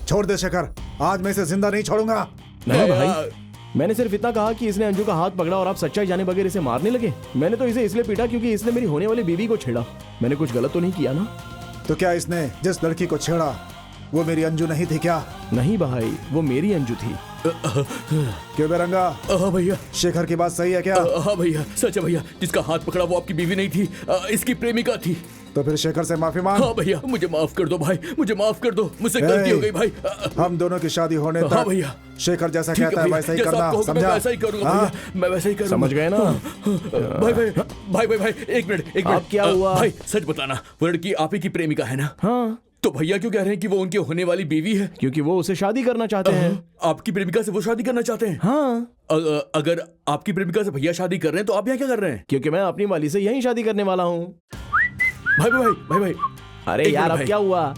छोड़ दे शेखर, आज मैं इसे जिंदा नहीं छोड़ूंगा। नहीं भाई, मैंने सिर्फ इतना कहा कि इसने अंजू का हाथ पकड़ा और आप सच्चाई जाने बगैर इसे मारने लगे। मैंने तो इसे इसलिए पीटा क्योंकि इसने मेरी होने वाली बीवी को छेड़ा। मैंने कुछ गलत तो नहीं किया ना? तो क्या इसने जिस लड़की को छेड़ा वो मेरी अंजू नहीं थी क्या? नहीं भाई, वो मेरी अंजू थी। क्यों बेरंगा? हाँ भैया। शेखर की बात सही है क्या? हाँ भैया, सच है भैया। जिसका हाथ पकड़ा वो आपकी बीवी नहीं थी, इसकी प्रेमिका थी। तो फिर शेखर से माफी मांग। हाँ भैया, मुझे माफ कर दो भाई, मुझे माफ कर दो, मुझसे गलती हो गई भाई। हम दोनों की शादी होने तक हाँ भैया, शेखर जैसा ठीक कहता है वैसा ही करना, मैं समझा? वैसा ही करूंगा भैया, मैं वैसा ही करूंगा। समझ गए ना? भाई भाई भाई भाई भाई, एक मिनट। अब क्या हुआ? भाई सच बताना, वो लड़की आप ही की प्रेमिका है ना? हाँ। तो भैया क्यों कह रहे हैं कि वो उनकी होने वाली बीवी है? क्योंकि वो उसे शादी करना चाहते हैं। आपकी प्रेमिका से वो शादी करना चाहते हैं? हाँ। अगर आपकी प्रेमिका से भैया शादी कर रहे हैं तो आप यहाँ क्या कर रहे हैं? क्योंकि मैं अपनी वाली से यही शादी करने वाला हूँ। भाई भाई भाई भाई, अरे एक यार, मिनट अब भाई। क्या हुआ?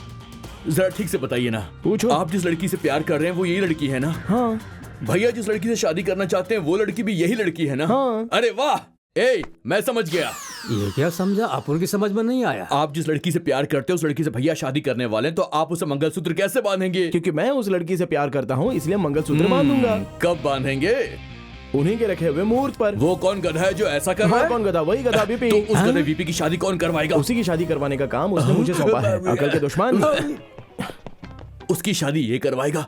जरा ठीक से बताइए ना। पूछो। आप जिस लड़की से प्यार कर रहे हैं वो यही लड़की है ना? हाँ। भैया जिस लड़की से शादी करना चाहते हैं वो लड़की भी यही लड़की है ना? हाँ। अरे वाह, मैं समझ गया। ये क्या समझा? आप उनकी समझ में नहीं आया। आप जिस लड़की से प्यार करते हो उस लड़की से भैया शादी करने वाले हैं, तो आप उसे मंगलसूत्र कैसे बांधेंगे? क्योंकि मैं उस लड़की से प्यार करता हूँ, इसलिए मंगलसूत्र बांधूंगा। कब बांधेंगे? उन्हीं के रखे हुए मुहूर्त पर। वो कौन गधा है जो ऐसा कर रहा हाँ, है? कौन गधा? वही गधा बीपी। तो उस गधे वीपी की शादी कौन करवाएगा? उसी की शादी करवाने का काम उसने मुझे सौंपा है। अकल के दुश्मन। उसकी शादी ये करवाएगा?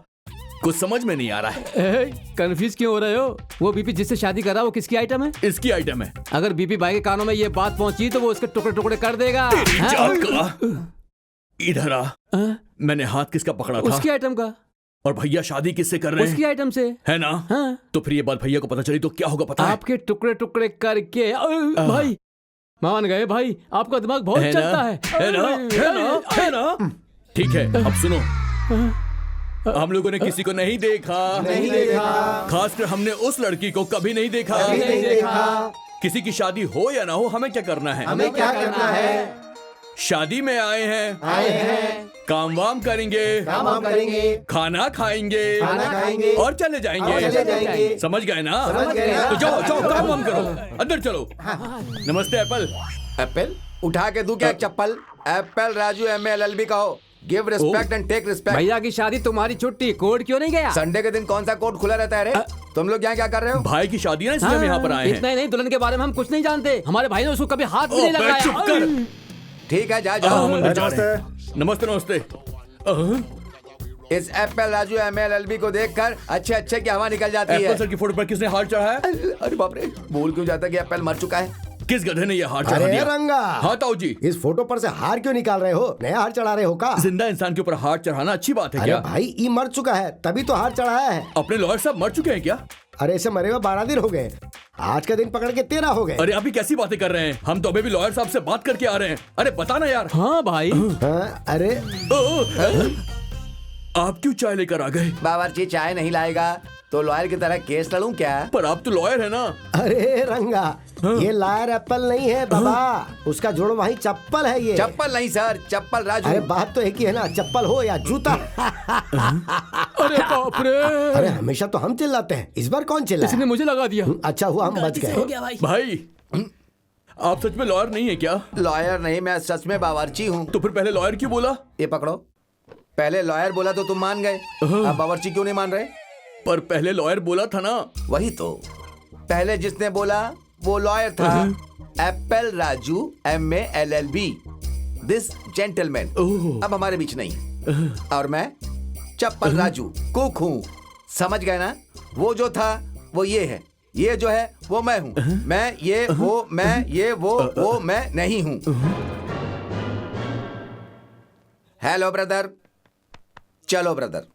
कुछ समझ में नहीं आ रहा है। कंफ्यूज क्यों हो रहे हो? वो बीपी जिससे शादी कर रहा है वो किसकी आइटम है? इसकी आइटम है। अगर बीपी भाई के कानों में ये बात पहुंची तो वो उसके टुकड़े टुकड़े कर देगा। तेरी हाँ? जात का। इधर आ। हाँ? मैंने हाथ किसका पकड़ा था? उसकी आइटम का। और भैया शादी किससे कर रहे उसकी हैं? आइटम से। है ना? हाँ? तो फिर ये बात भैया को पता चली तो क्या होगा पता है? आपके टुकड़े टुकड़े करके भाई मान गए भाई, आपका दिमाग बहुत है ना? चलता है। है ना? है ना? है ना? ठीक है, अब सुनो। हम लोगों ने किसी को नहीं देखा, खासकर हमने उस लड़की को कभी नहीं देखा। किसी की शादी हो या ना हो, हमें क्या करना है? हमें क्या करना है? शादी में आए हैं, काम वाम करेंगे, खाना खाएंगे और चले जाएंगे। समझ गए ना? तो जाओ जाओ, काम वाम करो, अंदर चलो। नमस्ते एप्पल। एप्पल उठा के दूं क्या एक चप्पल? एप्पल राजू MALLB कहो। Give respect and take respect. भैया की शादी, तुम्हारी छुट्टी, कोर्ट क्यों नहीं गया? संडे के दिन कौन सा कोर्ट खुला रहता है रे? तुम लोग यहाँ क्या कर रहे हो? भाई की शादी है ना, इसलिए हम यहाँ पर आए हैं। इतना ही नहीं, दुल्हन के बारे में हम कुछ नहीं जानते। हमारे भाई ने उसको कभी हाथ भी नहीं बे, चुप कर। लगाया। ठीक है, जा हम जाओ। अंदर जा रहे हैं। नमस्ते नमस्ते। इस एप्पल राजू MALLB को देखकर अच्छे अच्छे की हवा निकल जाती है। एप्पल सर की फोटो पर किसने हार चढ़ाया? अरे बाप रे, भूल क्यों जाता कि एप्पल मर चुका है? किस गधे ने ये हार चढ़ा अरे दिया? रंगा, हाँ ताऊ जी। इस फोटो पर से हार क्यों निकाल रहे हो? नया हार चढ़ा रहे हो का? जिंदा इंसान के ऊपर हार चढ़ाना अच्छी बात है अरे क्या? भाई, ये मर चुका है तभी तो हार चढ़ाया है। अपने लॉयर साहब मर चुके हैं क्या? अरे इसे मरे हुए 12 दिन हो गए, आज का दिन पकड़ के 13 हो गए। अरे अभी कैसी बातें कर रहे हैं? हम तो अभी भी लॉयर साहब से बात करके आ रहे हैं। अरे बताना यार। हाँ भाई। हाँ, अरे आप क्यों चाय लेकर आ गए? बावर्ची चाय नहीं लाएगा तो लॉयर की तरह केस लड़ूं क्या? पर आप तो लॉयर है ना? अरे रंगा, ये लायर एप्पल नहीं है बाबा, उसका जोड़ वही चप्पल है ये। चप्पल नहीं सर, चप्पल राजू। अरे बात तो एक ही है ना, चप्पल हो या जूता। अरे बाप रे। अरे हमेशा तो हम चिल्लाते हैं, इस बार कौन चिल्लाया? इसने मुझे लगा दिया। अच्छा हुआ हम बच गए। भाई आप सच में लॉयर नहीं है क्या? लॉयर नहीं, मैं सच में बावर्ची हूँ। तो फिर पहले लॉयर क्यों बोला? ये पकड़ो। पहले लॉयर बोला तो तुम मान गए, अब बावर्ची क्यों नहीं मान रहे? पर पहले लॉयर बोला था ना। वही तो, पहले जिसने बोला वो लॉयर था। Apple Raju MALLB, this gentleman अब हमारे बीच नहीं। और मैं चप्पल राजू कुक हूँ, समझ गए ना? वो जो था वो ये है, ये जो है वो मैं हूँ। मैं ये वो, मैं ये वो मैं नहीं हूँ। हेलो ब्रदर, चलो ब्रदर।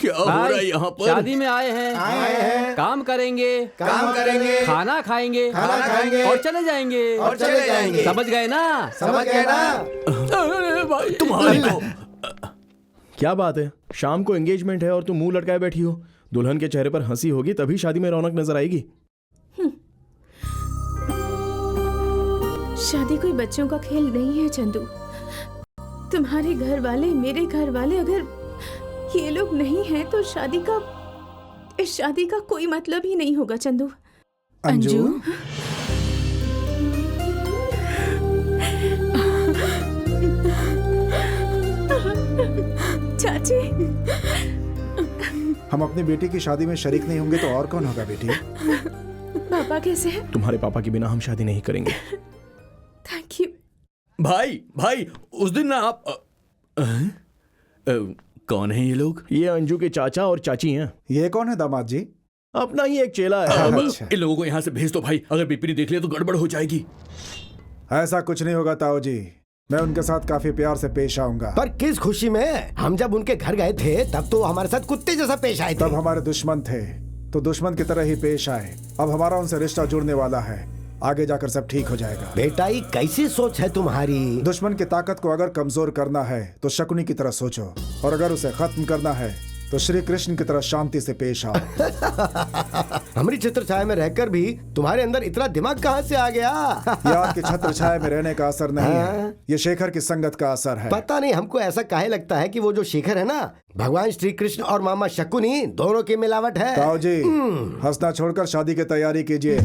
क्या हो रहा है यहाँ पर? शादी में आए हैं, काम करेंगे, खाना खाएंगे और चले जाएंगे। समझ गए ना? अरे भाई तुम्हारी तो। क्या बात है, शाम को एंगेजमेंट है और तुम मुंह लटकाए बैठी हो। दुल्हन के चेहरे पर हंसी होगी तभी शादी में रौनक नजर आएगी। शादी कोई बच्चों का खेल नहीं है चंदू। तुम्हारे घर वाले, मेरे घर वाले, अगर ये लोग नहीं हैं तो इस शादी का कोई मतलब ही नहीं होगा चंदू। अंजू? जी। हम अपनी बेटी की शादी में शरीक नहीं होंगे तो और कौन होगा बेटी? पापा कैसे हैं? तुम्हारे पापा के बिना हम शादी नहीं करेंगे। Thank you. भाई भाई उस दिन ना आप कौन है ये लोग? ये अंजू के चाचा और चाची हैं। ये कौन है दामाद जी? अपना ही एक चेला है। अच्छा। इन लोगों को यहाँ से भेज दो भाई, अगर बीपी ने देख लिया तो गड़बड़ हो जाएगी। ऐसा कुछ नहीं होगा ताऊ जी, मैं उनके साथ काफी प्यार से पेश आऊंगा। पर किस खुशी में? हम जब उनके घर गए थे तब तो हमारे साथ कुत्ते जैसा पेश आए थे। तब हमारे दुश्मन थे तो दुश्मन की तरह ही पेश आए। अब हमारा उनसे रिश्ता जुड़ने वाला है, आगे जाकर सब ठीक हो जाएगा। बेटा ये कैसी सोच है तुम्हारी? दुश्मन की ताकत को अगर कमजोर करना है तो शकुनी की तरह सोचो, और अगर उसे खत्म करना है तो श्री कृष्ण की तरह शांति से पेश आओ। हमारी छत्र छाया में रहकर भी तुम्हारे अंदर इतना दिमाग कहाँ से आ गया? ये आपकी छत्र छाया में रहने का असर नहीं है, ये शेखर की संगत का असर है। पता नहीं हमको ऐसा काहे लगता है कि वो जो शेखर है ना, भगवान श्री कृष्ण और मामा शकुनी दोनों की मिलावट है। ताऊ जी हंसना छोड़कर शादी की तैयारी कीजिए।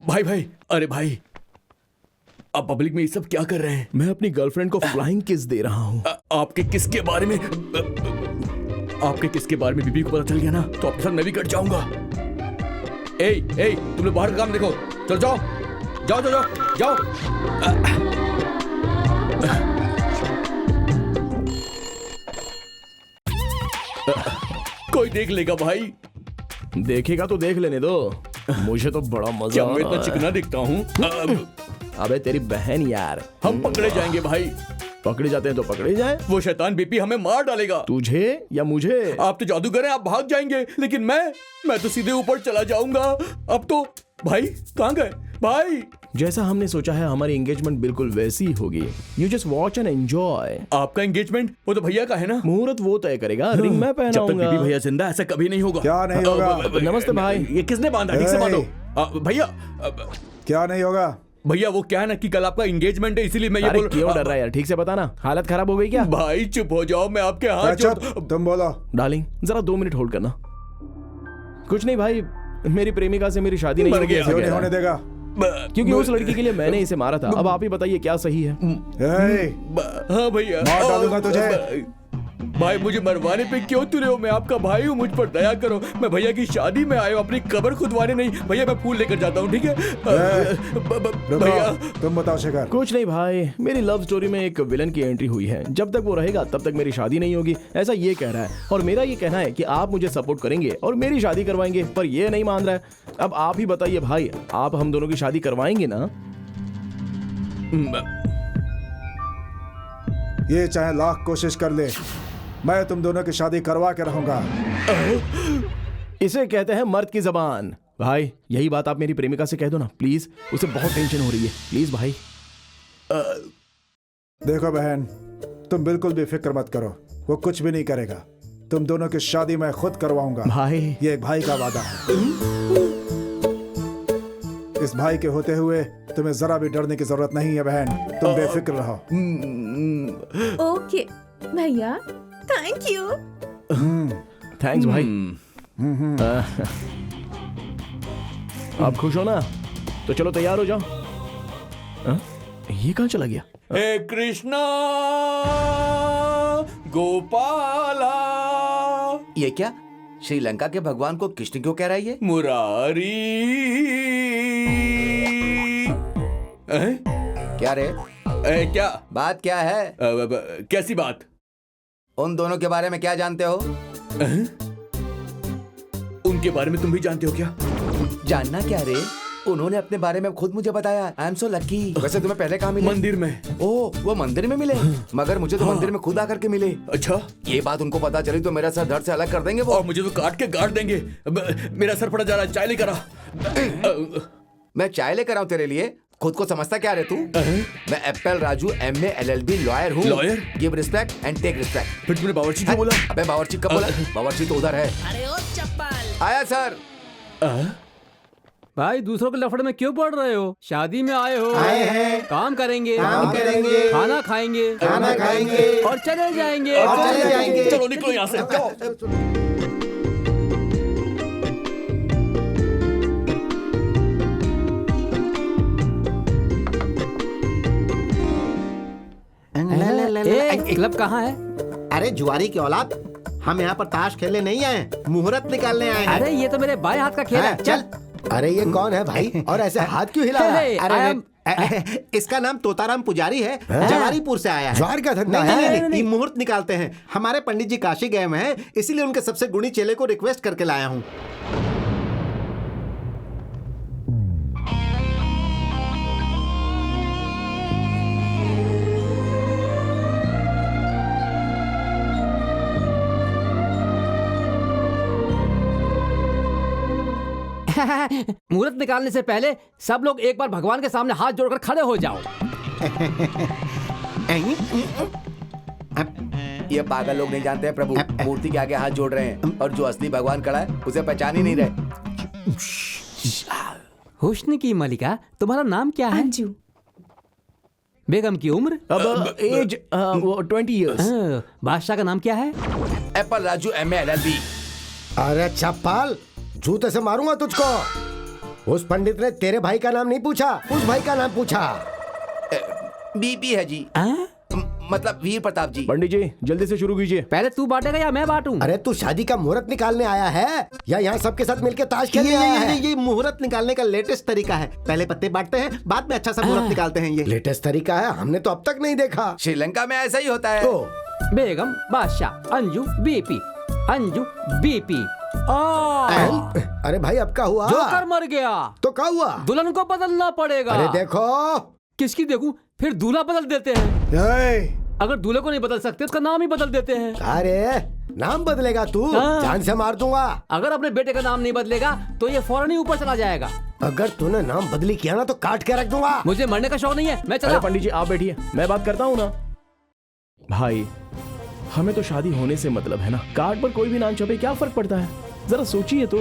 भाई भाई, अरे भाई आप पब्लिक में ये सब क्या कर रहे हैं? मैं अपनी गर्लफ्रेंड को फ्लाइंग किस दे रहा हूँ। आपके किसके बारे में आपके किसके बारे में बीबी को पता चल गया ना तो आपके साथ मैं भी कट जाऊंगा। ए तुम लोग बाहर का काम देखो, चल जाओ जाओ जाओ जाओ कोई देख लेगा भाई। देखेगा तो देख लेने दो, मुझे तो बड़ा मजा क्या आ मैं इतना रहा है। चिकना दिखता हूँ? अबे तेरी बहन यार। हम पकड़े जाएंगे भाई। पकड़े जाते हैं तो पकड़े जाए। वो शैतान बीपी हमें मार डालेगा। तुझे या मुझे? आप तो जादूगर हैं, आप भाग जाएंगे, लेकिन मैं तो सीधे ऊपर चला जाऊंगा। अब तो भाई कहाँ गए भाई? जैसा हमने सोचा है हमारी एंगेजमेंट बिल्कुल वैसी ही होगी। You just watch and enjoy. आपका एंगेजमेंट वो तो भैया का है ना? मुहूर्त वो तय करेगा, रिंग मैं जब तक पहनाऊंगा। बीबी भैया जिंदा ऐसा कभी नहीं होगा। क्या नहीं होगा? नमस्ते भाई। ये किसने बांधा? ठीक से बांधो। भैया क्या नहीं होगा? भैया वो क्या है ना कि कल आपका एंगेजमेंट है, इसीलिए मैं ये अरे बोल। क्यों डर रहा है यार? ठीक से बताना, हालत खराब हो गई क्या? भाई चुप हो जाओ, मैं आपके हाथ चुप, तुम बोलो। डार्लिंग जरा 2 मिनट होल्ड करना। कुछ नहीं भाई, मेरी प्रेमिका से मेरी शादी नहीं मर होगी गया। ऐसा क्यों कह नहीं रहा होने है। देगा? क्योंकि उस लड़की के लिए मैंने इसे मारा था। अब आप ही बताइए क्या सही है? हाँ भैया, मार डालूंगा तुझे। भाई मुझे मरवाने पे क्यों तुले हो? मैं आपका भाई हूँ, मुझ पर दया करो। मैं भैया की शादी में आया हूँ, अपनी कब्र खुदवाने नहीं। भैया मैं फूल लेकर जाता हूँ, ठीक है? भैया तुम बताओ शेखर। कुछ नहीं भाई, मेरी लव स्टोरी में एक विलन की एंट्री हुई है। जब तक वो रहेगा तब तक मेरी शादी नहीं होगी, ऐसा ये कह रहा है। और मेरा ये कहना है कि आप मुझे सपोर्ट करेंगे और मेरी शादी करवाएंगे, पर ये नहीं मान रहा है। अब आप ही बताइए भाई, आप हम दोनों की शादी करवाएंगे ना? ये चाहे लाख कोशिश कर ले, मैं तुम दोनों की शादी करवा के रहूंगा। इसे कहते हैं मर्द की जबान। भाई यही बात आप मेरी प्रेमिका से कह दो ना प्लीज, उसे बहुत टेंशन हो रही है। प्लीज भाई। देखो बहन, तुम बिल्कुल भी फिक्र मत करो, वो कुछ भी नहीं करेगा। तुम दोनों की शादी मैं खुद करवाऊंगा। भाई ये एक भाई का वादा है। इस भाई के होते हुए तुम्हें जरा भी डरने की जरूरत नहीं है बहन, तुम बेफिक्र रहो। ओके भैया, थैंक यू। थैंक्स भाई। आप खुश हो ना? तो चलो तैयार हो जाओ। ये कहाँ चला गया? हे कृष्णा गोपाला। ये क्या श्रीलंका के भगवान को कृष्ण क्यों कह रहा है ये? मुरारी। क्या रे? क्या बात क्या है? कैसी बात? उन दोनों के बारे में क्या जानते हो? उनके बारे में तुम भी जानते हो क्या? जानना क्या रे? उन्होंने अपने बारे में खुद मुझे बताया। I am so lucky. वैसे तुम्हें पहले कहाँ मिले? मंदिर में। ओह, वो मंदिर में मिले? मगर मुझे तो मंदिर में खुद आकर के मिले। अच्छा, ये बात उनको पता चली तो मेरा सर धड़ से अलग कर देंगे वो। और मुझे तो काट के गाड़ देंगे। मेरा सर फटा जा रहा है, चाय लेकर आ। मैं चाय लेकर आऊं तेरे लिए? खुद को समझता क्या रे तू? मैं Apple Raju MA LLB lawyer हूँ। Lawyer? Give respect and take respect. फिर तुमने बावर्ची क्यों बोला? अबे बावर्ची कब बोला? बावर्ची तो उधर है। अरे ओ चप्पल। आया सर। भाई दूसरों के लफड़े में क्यों पड़ रहे हो? शादी में आए हो। आए हैं। काम करेंगे, खाना खाएंगे, और चले जाएंगे। चलो निकलो यहाँ से, जाओ। क्लब कहाँ है? अरे जुआरी की औलाद, हम यहाँ पर ताश खेलने नहीं आए, मुहूर्त निकालने आए हैं। अरे ये तो मेरे बाएं हाथ का खेल है। चल। अरे ये कौन है भाई? और ऐसे हाथ क्यों हिला रहा है? अरे इसका नाम तोताराम पुजारी है, जवारीपुर से आया है। ज्वार का धंधा है। ये मुहूर्त निकालते हैं। हमारे पंडित जी काशी गए हुए हैं, इसीलिए उनके सबसे गुणी चेले को रिक्वेस्ट करके लाया हूँ। मुहूर्त निकालने से पहले सब लोग एक बार भगवान के सामने हाथ जोड़कर खड़े हो जाओ। ये पागल लोग नहीं जानते हैं प्रभु, मूर्ति के आगे हाथ जोड़ रहे हैं और जो असली भगवान खड़ा है उसे पहचान ही नहीं रहे। हुस्न की मलिका, तुम्हारा नाम क्या है? अंजू। बेगम की उम्र? अब एज 20 इयर्स। बादशाह का नाम क्या है? Apple Raju MA LLB। अरे चप्पल, जूते से मारूंगा तुझको। उस पंडित ने तेरे भाई का नाम नहीं पूछा, उस भाई का नाम पूछा। BP है जी। मतलब वीर प्रताप जी। पंडित जी जल्दी से शुरू कीजिए। पहले तू बांटेगा या मैं बांटूं? अरे तू शादी का मुहूर्त निकालने आया है या यहाँ सबके साथ मिलकर ताश खेलने आया है? ये मुहूर्त निकालने का लेटेस्ट तरीका है। पहले पत्ते बांटते हैं, बाद में अच्छा सा मुहूर्त निकालते हैं। ये लेटेस्ट तरीका है, हमने तो अब तक नहीं देखा। श्रीलंका में ऐसा ही होता है। बेगम, बादशाह, अंजू, BP, अंजू, BP। अरे भाई अब क्या हुआ? जोकर मर गया तो क्या हुआ? दुल्हन को बदलना पड़ेगा। अरे देखो, किसकी देखूं? फिर दूल्हा बदल देते हैं। अगर दूल्हे को नहीं बदल सकते उसका नाम ही बदल देते हैं। अरे नाम बदलेगा तू? जान से मार दूंगा। अगर अपने बेटे का नाम नहीं बदलेगा तो ये फौरन ही ऊपर चला जाएगा। अगर तूने नाम बदली किया ना तो काट के रख दूंगा। मुझे मरने का शौक नहीं है, मैं चला। अरे पंडित जी आप बैठिए, मैं बात करता हूँ ना। भाई हमें तो शादी होने से मतलब है ना, कार्ड पर कोई भी नाम छपे क्या फर्क पड़ता है? जरा सोचिए तो।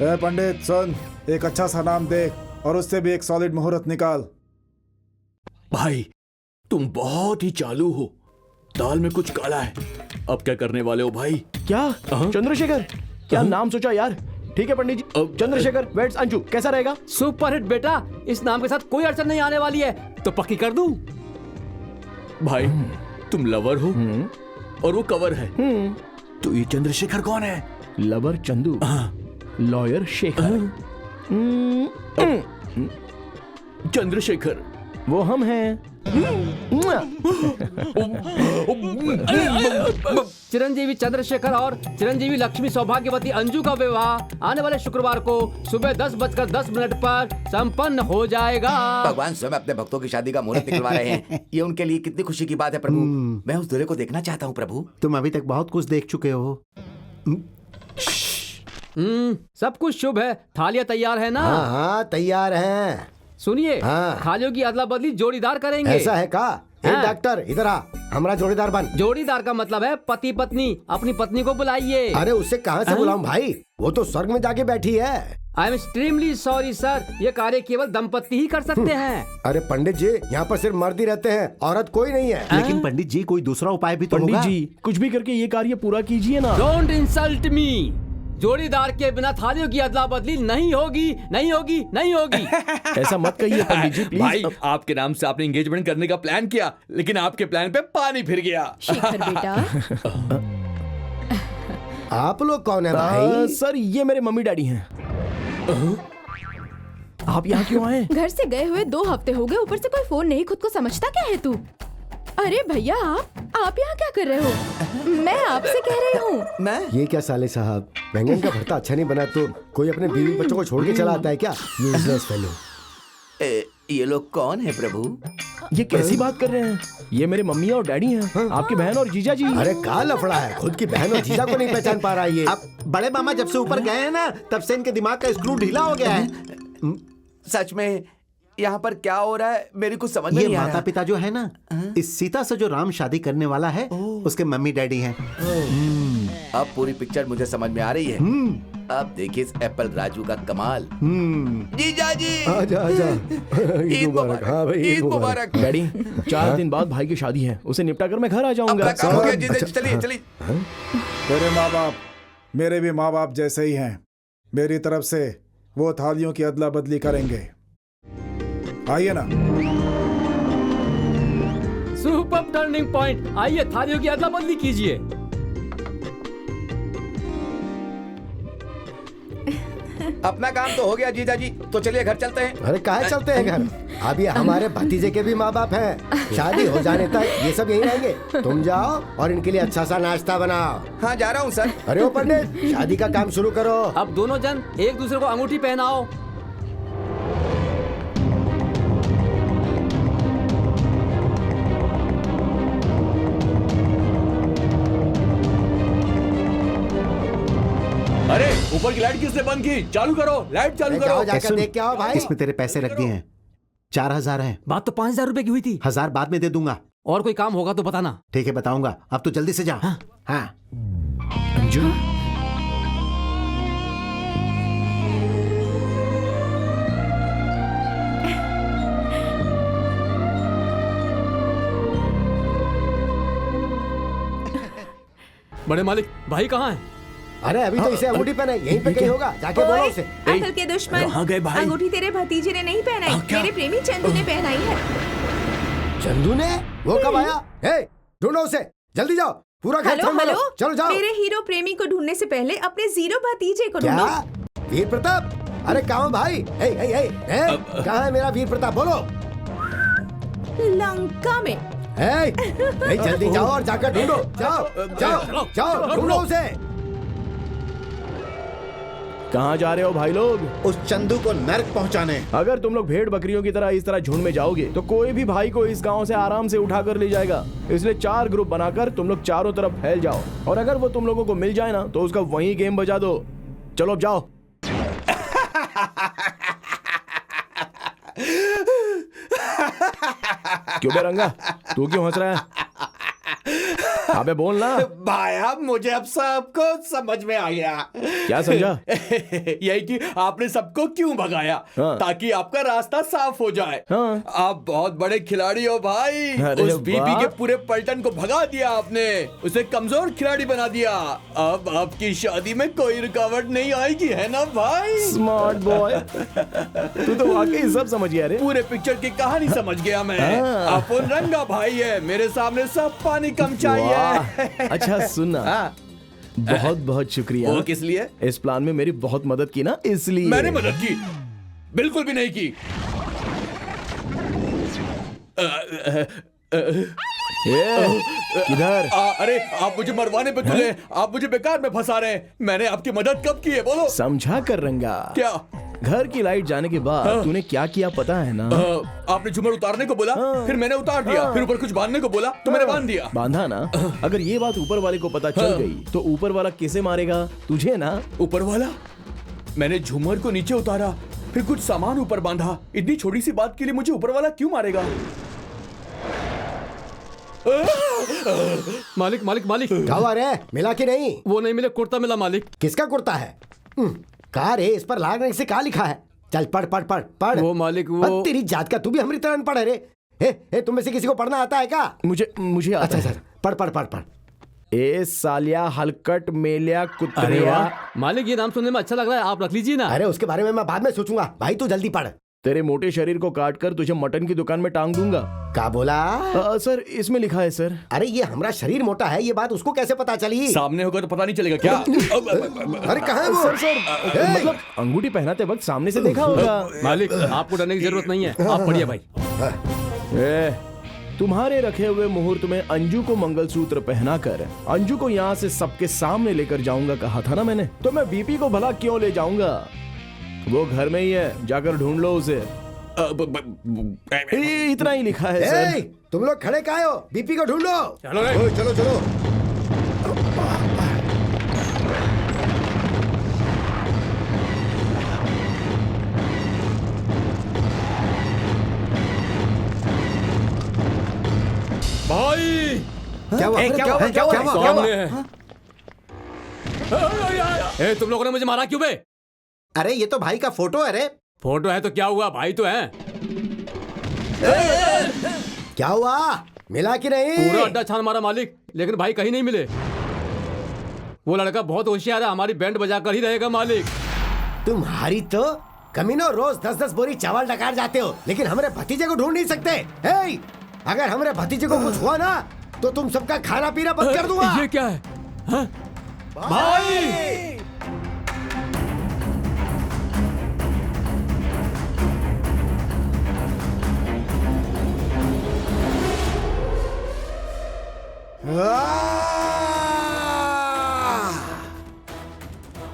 पंडित सुन, एक अच्छा सा नाम देख और उससे भी एक सॉलिड मुहूर्त निकाल। भाई तुम बहुत ही चालू हो, दाल में कुछ काला है। अब क्या करने वाले हो भाई? क्या चंद्रशेखर? क्या नाम सोचा यार? ठीक है पंडित जी, चंद्रशेखर वेट्स अंजू कैसा रहेगा? सुपरहिट बेटा, इस नाम के साथ कोई अड़चन नहीं आने वाली है, तो पक्की कर दूं? भाई तुम लवर हो और वो कवर है, तो ये चंद्रशेखर कौन है? Lover Chandu, lawyer Shekhar. चंद्रशेखर वो हम हैं। चिरंजीवी चंद्रशेखर और चिरंजीवी लक्ष्मी सौभाग्यवती अंजू का विवाह आने वाले शुक्रवार को सुबह 10:10 पर संपन्न हो जाएगा। भगवान स्वयं अपने भक्तों की शादी का मुहूर्त निकलवा रहे हैं। ये उनके लिए कितनी खुशी की बात है प्रभु। मैं उस दूल्हे को देखना चाहता हूँ प्रभु। तुम अभी तक बहुत कुछ देख चुके हो। सब कुछ शुभ है। थालियां तैयार है ना? हाँ तैयार हैं। सुनिए, हाँ। थालियों की अदला बदली जोड़ीदार करेंगे। ऐसा है का? हाँ। डॉक्टर इधर आ, हमारा जोड़ीदार बन। जोड़ीदार का मतलब है पति पत्नी। अपनी पत्नी को बुलाइए। अरे उससे कहाँ से बुलाऊं भाई, वो तो स्वर्ग में जाके बैठी है। I am extremely sorry sir, ये कार्य केवल दंपति ही कर सकते हैं। अरे पंडित जी, यहाँ पर सिर्फ मर्द ही रहते हैं, औरत कोई नहीं है। लेकिन पंडित जी कोई दूसरा उपाय भी तो पंडित होगा। जी कुछ भी करके ये कार्य पूरा कीजिए ना। Don't insult me. जोड़ीदार के बिना थालियों की अदला बदली नहीं होगी, नहीं होगी, नहीं होगी। ऐसा मत कहिए पंडित जी, भाई प्लीज। आपके नाम से आपने एंगेजमेंट करने का प्लान किया, लेकिन आपके प्लान पे पानी फिर गया। शेखर बेटा, आप लोग कौन है भाई? सर ये मेरे मम्मी डैडी हैं। आप यहाँ क्यों आए? घर से गए हुए 2 हफ्ते हो गए, ऊपर से कोई फोन नहीं। खुद को समझता क्या है तू? अरे भैया, आप यहाँ क्या कर रहे हो? मैं आपसे कह रही हूँ। मैं ये क्या साले साहब, बैंगन का भरता अच्छा नहीं बना तो कोई अपने बीवी बच्चों को छोड़ के चला आता है क्या? Useless fellow. ये लोग कौन है प्रभु? ये कैसी बात कर रहे हैं? ये मेरे मम्मी और डैडी हैं, आपकी बहन और जीजा जी। अरे का लफड़ा है, खुद की बहन और जीजा को नहीं पहचान पा रहा है ये। अब बड़े मामा जब से ऊपर गए हैं ना, तब से इनके दिमाग का स्क्रू ढीला हो गया है। सच में यहाँ पर क्या हो रहा है, मेरी कुछ समझ में ये नहीं आ माता रहा। पिता जो है ना, इस सीता से जो राम शादी करने वाला है, उसके मम्मी डैडी हैं। अब पूरी पिक्चर मुझे समझ में आ रही है। अब देखिए इस एप्पल राजू का कमाल। जीजा जी, आजा आजा। ईद मुबारक। हाँ भाई, ईद मुबारक। डैडी 4 दिन बाद भाई की शादी है, उसे निपटा कर मैं घर आ अपना जाऊंगा। काम हो गया जीजा जी, चलिए चलिए। तेरे माँ बाप मेरे भी माँ बाप जैसे ही हैं। मेरी तरफ से वो थालियों की अदला बदली करेंगे। आइए ना। सुपर टर्निंग पॉइंट, आइए थालियों की अदला बदली कीजिए। अपना काम तो हो गया जीजा जी, तो चलिए घर चलते हैं। अरे काहे चलते हैं घर? अभी हमारे भतीजे के भी माँ बाप हैं। शादी हो जाने तक ये सब यहीं रहेंगे। तुम जाओ और इनके लिए अच्छा सा नाश्ता बनाओ। हाँ जा रहा हूँ सर। अरे ओ पंडित, शादी का काम शुरू करो। अब दोनों जन एक दूसरे को अंगूठी पहनाओ। अरे ऊपर की लाइट किसने बंद की? चालू करो, लाइट चालू जाओ करो। जाकर देख के आओ भाई। इसमें तेरे पैसे रख दिए हैं, 4000 हैं। बात तो 5000 रुपए की हुई थी। 1000 बाद में दे दूंगा। और कोई काम होगा तो बताना। ठीक है बताऊंगा। अब तो जल्दी से जा। हाँ। अंजू, बड़े मालिक, भाई कहाँ है? अरे अभी तो इसे अंगूठी पहने, यहीं पे कहीं होगा। जाके बोलो उसे। अकल के दुश्मन, कहाँ गए भाई? अंगूठी तेरे भतीजे ने नहीं पहनाई, मेरे प्रेमी चंदू ने पहनाई है। चंदू ने? वो कब आया? ढूंढो उसे, जल्दी जाओ। पूरा घर हेलो संभालो। हेलो, चलो जाओ। मेरे हीरो प्रेमी को ढूंढने से पहले अपने जीरो भतीजे को क्या? ढूंढो। वीर प्रताप? अरे कहाँ भाई? कहाँ है मेरा वीर प्रताप? बोलो। लंका में। जल्दी जाओ और जाकर ढूंढो। जाओ जाओ जाओ, ढूंढो उसे। कहाँ जा रहे हो भाई लोग? उस चंदू को नर्क पहुंचाने। अगर तुम लोग भेड़ बकरियों की तरह इस तरह झुंड में जाओगे तो कोई भी भाई को इस गांव से आराम से उठा कर ले जाएगा। इसलिए 4 ग्रुप बनाकर तुम लोग चारों तरफ फैल जाओ, और अगर वो तुम लोगों को मिल जाए ना तो उसका वही गेम बजा दो। चलो अब जाओ। क्यों बेरंगा, तू क्यों हंस रहा है? अबे बोल ना। भाया मुझे अब सबको समझ में आ गया। क्या समझा? यही कि आपने सबको क्यों भगाया, हाँ। ताकि आपका रास्ता साफ हो जाए। हाँ। आप बहुत बड़े खिलाड़ी हो भाई। अरे उस बीबी वाह। के पूरे पलटन को भगा दिया आपने, उसे कमजोर खिलाड़ी बना दिया। अब आपकी शादी में कोई रुकावट नहीं आएगी, है ना भाई? स्मार्ट बॉय, तू तो वाकई सब समझ गया रे। पूरे पिक्चर की कहानी समझ गया मैं। हाँ। अपन रंगा भाई है, मेरे सामने सब पानी कम चाहिए। वाह, अच्छा सुनना, हाँ। बहुत बहुत शुक्रिया। वो किस लिए? इस प्लान में मेरी बहुत मदद की ना, इसलिए। मैंने मदद की? बिल्कुल भी नहीं की। किधर? अरे आप मुझे मरवाने पे तुले, आप मुझे बेकार में फंसा रहे हैं। मैंने आपकी मदद कब की है, बोलो। समझा कर रंगा। क्या? घर की लाइट जाने के बाद तूने क्या किया पता है ना? आपने झूमर उतारने को बोला, फिर मैंने उतार दिया, फिर ऊपर कुछ बांधने को बोला तो मैंने बांध दिया। बांधा ना? अगर ये बात ऊपर वाले को पता चल गई तो ऊपर वाला किसे मारेगा? तुझे ना। ऊपर वाला? मैंने झूमर को नीचे उतारा, फिर कुछ सामान ऊपर बांधा। इतनी छोटी सी बात के लिए मुझे ऊपर वाला क्यों मारेगा? मालिक मालिक मालिक, क्या हुआ रे? मिला कि नहीं? वो नहीं मिले, कुर्ता मिला मालिक। किसका कुर्ता है? कहा रे, इस पर लाल रंग से क्या लिखा है? चल पढ़ पढ़ पढ़ पढ़। वो मालिक वो। बस तेरी जात का, तू भी हमारी तरह पढ़ रे। तुम में से किसी को पढ़ना आता है क्या? मुझे आता अच्छा है। अच्छा, पढ़ पढ़ पढ़ पढ़। ए सालिया हलकट मेलिया अरे कुत्रिया। वाह मालिक, ये नाम सुनने में अच्छा लग रहा है, आप रख लीजिए ना। अरे उसके बारे में मैं बाद में सोचूंगा, भाई तू जल्दी पढ़। तेरे मोटे शरीर को काट कर तुझे मटन की दुकान में टांग दूंगा। क्या बोला? सर इसमें लिखा है सर। अरे ये हमारा शरीर मोटा है, ये बात उसको कैसे पता चली? सामने होगा तो पता नहीं चलेगा क्या? अरे कहाँ है वो? सर मतलब अंगूठी पहनाते वक्त सामने से देखा होगा। मालिक आपको डरने की जरूरत नहीं है, आप पढ़िए भाई। तुम्हारे रखे हुए मुहूर्त में अंजू को मंगलसूत्र पहनाकर अंजू को यहाँ से सबके सामने लेकर जाऊंगा कहा था ना मैंने, तो मैं बीपी को भला क्यों ले जाऊंगा? वो घर में ही है, जाकर ढूंढ लो उसे। इतना ही लिखा है सर। तुम लोग खड़े काहे हो? बीपी को ढूंढो। चलो रे। चलो चलो। भाई क्या हुआ? क्या हुआ? सामने है। ए, तुम लोगों ने मुझे मारा क्यों बे? अरे ये तो भाई का फोटो है रे। फोटो है तो क्या हुआ, भाई तो है। क्या हुआ? मिला कि नहीं? पूरा अड्डा छान मारा मालिक, लेकिन भाई कहीं नहीं मिले। वो लड़का बहुत होशियार है, हमारी बैंड बजा कर ही रहेगा मालिक। तुम्हारी तो कमीनों, रोज 10-10 बोरी चावल डकार जाते हो, लेकिन हमारे भतीजे को ढूंढ नहीं सकते। हे, अगर हमारे भतीजे को कुछ हुआ ना तो तुम सबका खाना पीना बंद कर दूंगा। ये क्या है? हाँ? भाई!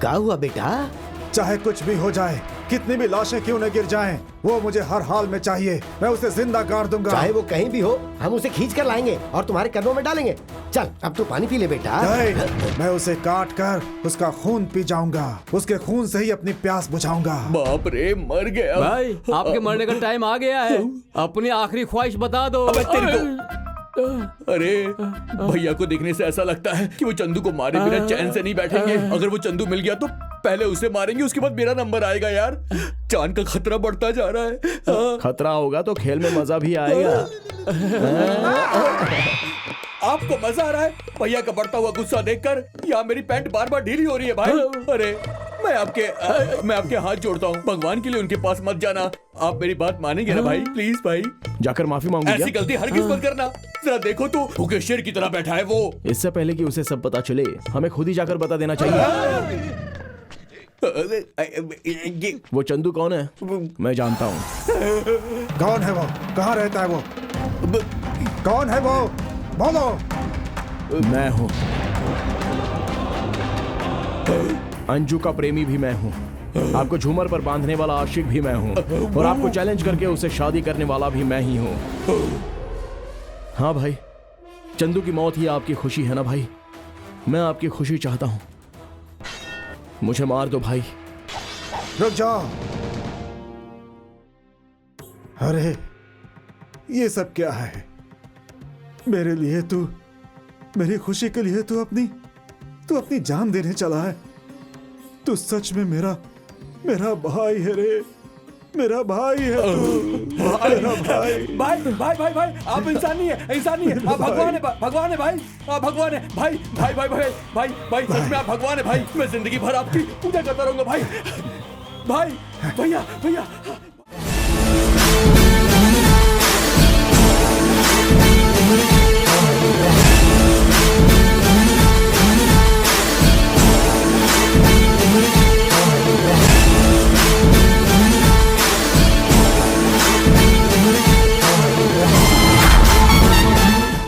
क्या हुआ बेटा? चाहे कुछ भी हो जाए, कितनी भी लाशें क्यों न गिर जाएं, वो मुझे हर हाल में चाहिए। मैं उसे जिंदा गाड़ दूंगा। चाहे वो कहीं भी हो, हम उसे खींच कर लाएंगे और तुम्हारे कदमों में डालेंगे। चल अब तू पानी पी ले बेटा। नहीं, मैं उसे काट कर उसका खून पी जाऊंगा। उसके खून से ही अपनी प्यास बुझाऊंगा। बाप रे, मर गया भाई आपके मरने का टाइम आ गया है, अपनी आखिरी ख्वाहिश बता दो। अबे तेरे को। अरे भैया को देखने से ऐसा लगता है कि वो चंदू को मारे बिना चैन से नहीं बैठेंगे। अगर वो चंदू मिल गया तो पहले उसे मारेंगे, उसके बाद मेरा नंबर आएगा। यार जान का खतरा बढ़ता जा रहा है। खतरा होगा तो खेल में मजा भी आएगा। आपको मजा आ रहा है भैया का बढ़ता हुआ गुस्सा देखकर? या मेरी पैंट बार बार ढीली हो रही है भाई? अरे मैं आपके हाथ जोड़ता हूँ, भगवान के लिए उनके पास मत जाना। आप मेरी बात मानेंगे ना भाई? प्लीज भाई, जाकर माफी मांगू ऐसी क्या? गलती हरगिज मत करना। जरा देखो तो भूखे शेर की तरह बैठा है वो। इससे पहले कि उसे सब पता चले, हमें खुद ही जाकर बता देना चाहिए। वो चंदू कौन है? मैं जानता हूँ। कौन है वो? कहाँ रहता है वो? कौन है वो? बोलो। मैं हूँ। अंजू का प्रेमी भी मैं हूँ, आपको झूमर पर बांधने वाला आशिक भी मैं हूँ, और आपको चैलेंज करके उसे शादी करने वाला भी मैं ही हूँ। हाँ भाई, चंदू की मौत ही आपकी खुशी है ना भाई? मैं आपकी खुशी चाहता हूँ। मुझे मार दो भाई। रुक जाओ। अरे ये सब क्या है? मेरे लिए तू, मेरी खुशी के लिए तू अपनी जान देने चला है। तू सच में मेरा भाई है रे। मेरा भाई है तू। मेरा भाई आप इंसान नहीं है, आप भगवान है भाई, आप भगवान है भाई, सच में आप भगवान है भाई। मैं जिंदगी भर आपकी पूजा करता रहूंगा भाई। भैया